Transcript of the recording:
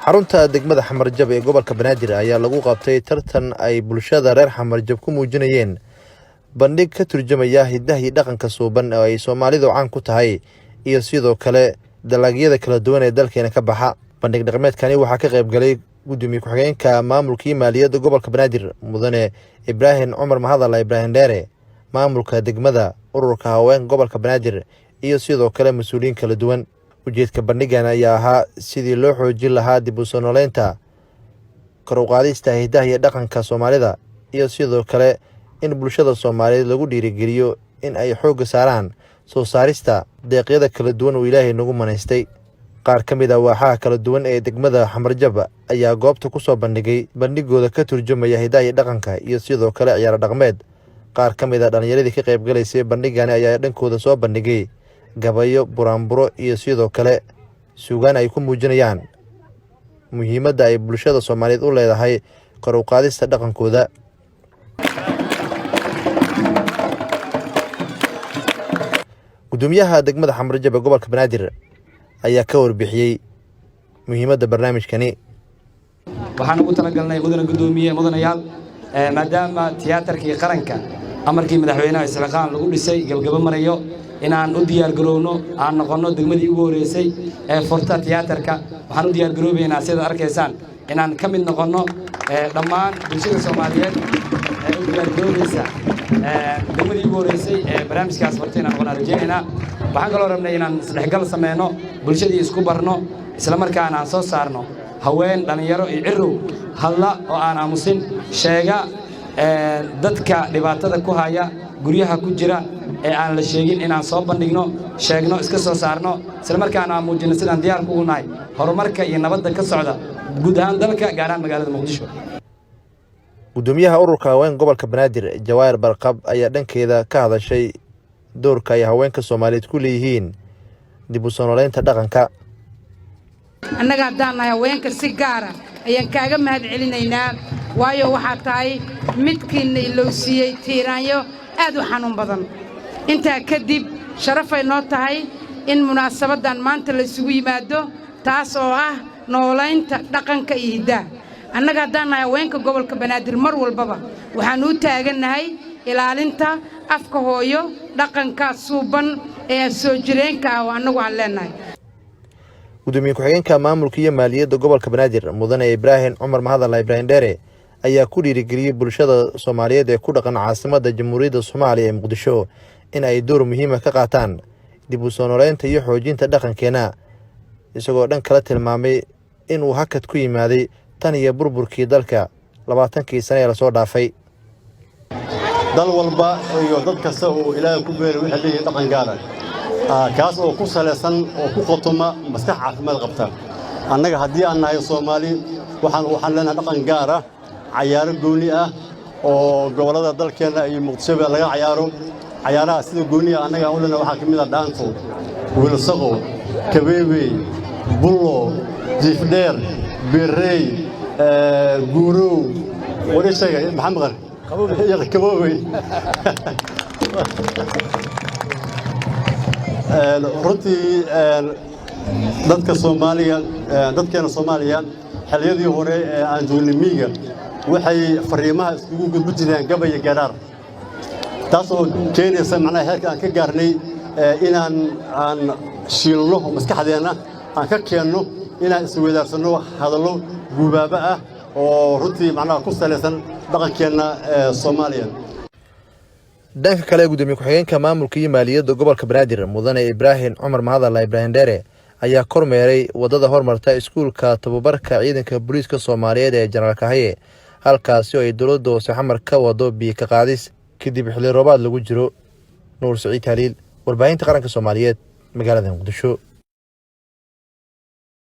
xarunta degmada Xamarjab ee gobolka Banaadir ayaa lagu qabtay tartan ay bulshada reer Xamarjab ku muujinayeen bandhig ka turjumaya hidaha iyo dhaqanka suuban oo ay Soomaalidu caan ku tahay iyo sidoo kale dalagyada kala duwan ee dalkeena ka baxa. Bandhig dhaqameedkani waxaa ka qayb galay gudoomiye ku-xigeenka maamulka maaliyadda gobolka Banaadir mudane Ibrahim Cumar Mahadalla Ibrahim Dheere, maamulka degmada, ururka haweenka gobolka Banaadir iyo sidoo kale mas'uuliyiin kala duwan. Ujeedka bandhigan ayaa ahaa sidii loo xoojin lahaa dib u soo noolaynta kor u qaadista hidaha iyo dhaqanka Soomaalida iyo sidoo kale in bulshada Soomaaliyeed lagu dhiirigeliyo in ay xoogga saaraan soo saarista deeqyada kala duwan oo Ilaahay nagu manaystay. Qaar ka mid ah waaxaha kala duwan ee degmada Xamarjab ayaa goobta ku soo bandhigay bandhigooda ka turjumaya hidaha iyo dhaqanka iyo sidoo kale ciyaar dhaqameed. Qaar ka mid ah dhalinyaradii ka qayb galaysay bandhigani ayaa dhankooda soo bandhigay gabayo, buraanburo iyo sidoo kale suugaan ay ku muujinayaan muhiimadda ay bulshada Soomaaliyeed u leedahay kor u qaadista dhaqankooda. Gudoomiyaha degmada Xamarjab ee gobolka Banaadir ayaa ka warbixiyay muhiimadda barnaamijkani. waxaan ugu talagalnay mudanayaal maadaama tiyaatarkii qaranka amarkii madaxweynaha Islaaqaan lagu dhisay gabagaba marayo inaan u diyaar garowno aan noqono degmadii ugu horeysay ee furta tiyaatarka. waxaan u diyaar garoobaynaa sida arkaysaan inaan ka mid noqono dhammaan bulshada Soomaaliyeed ee u diyaar garoobaysa degmadii ugu horeysay ee barnaamijkaas furtay inaan noqono rajaynaa. waxaan kaloo rabnay inaan isdhexgal sameeyno bulshadii isku barno isla markaana aan soo saarno haween dhalinyaro iyo cirow hadla oo aan aamusin sheega dadka dhibaatada ku haya guryaha ku jira ee aan la sheegin inaan soo bandhigno sheegno iska soo saarno isla markaana aan muujino sidaan diyaar ku nahay horumarka iyo nabadda ka socda guud ahaan dalka gaar ahaan magaalada Muqdisho. Gudoomiyaha ururka haweenka gobolka Banaadir Jawaar Barqab ayaa dhankeeda ka hadashay doorka ay haweenka Soomaaliyeed ku leeyihiin dib u soo noolaynta dhaqanka. annaga haddaan nahay haweenka si gaar ah ayaan kaaga mahadcelinaynaa waayo waxaa tahay midkiina ilowsiiyey tiiraanyo aad u xanuun badan. intaa kadib sharafay noo tahay in munaasabaddan maanta la isugu yimaado taas oo ah noolaynta dhaqanka iyo hidaha. annaga haddaan nahay haweenka gobolka Banaadir mar walbaba waxaan u taagannahay ilaalinta afka hooyo dhaqanka suuban ee soo jireenka ah oo annagu aan leenahay. Gudoomiye ku-xigeenka maamulka maaliyadda gobolka Banaadir mudane Ibrahim Cumar Mahadalla Ibrahim Dheere ayaa ku dhiirigeliyay bulshada Soomaaliyeed ee ku dhaqan caasimadda Jamhuuriyadda Soomaaliya ee Muqdisho in ay door muhiim ah ka qaataan dib u soo noolaynta iyo xoojinta dhaqankeena, isagoo dhan kala tilmaamay in uu hakad ku yimaaday tan iyo burburkii dalka 20 sano ee la soo dhaafay. dal walba iyo dad kasta oo Ilaahay ku beeray waxa leeyahay dhaqan gaar ah kaas oo ku saleysan oo ku qotoma maskax caafimaad qabta. annaga haddii aan nahay Soomaali waxaan leenahay dhaqan gaar ah, ciyaaro gooni ah oo gobolada dalkeena iyo Muqdisho laga ciyaaro. ciyaaraha sida gooni ah annaga u leenahay waxaa kamid ah dhaanto, wiilsaqo, kabeebe, bullo, jiifdheer, birey, guurow, wareyshaga maxamed كبوبي runtii dadka Soomaaliya dadkeena Soomaaliya xiliyadii hore ee aan joognay miyiga waxay fariimaha isugu gudbin jireen gabay garaar taas oo keenaysa macnaha heerka aan ka gaarnay inaan shiilno maskaxdeena aan ka keenno inaan isweydaarsano hadallo guubaaba ah oo runtii macnaha ku saleysan dhaqankeena Soomaaliya. dhanka kale gudoomiye ku-xigeenka maamulka maaliyadda gobolka Banaadir mudane Ibrahim Cumar Mahadalla Ibrahim Dheere ayaa kormeeray wadada hormarta iskuulka tababarka ciidanka booliiska Soomaaliyeed ee General Kahaye halkaas oo ay dowladda hoose xamar ka wado biyo ka qaadis kadib xilli roobaad lagu jiro. Nuur Saciid Haliil, warbaahinta qaranka Soomaaliyeed, magaalada Muqdisho.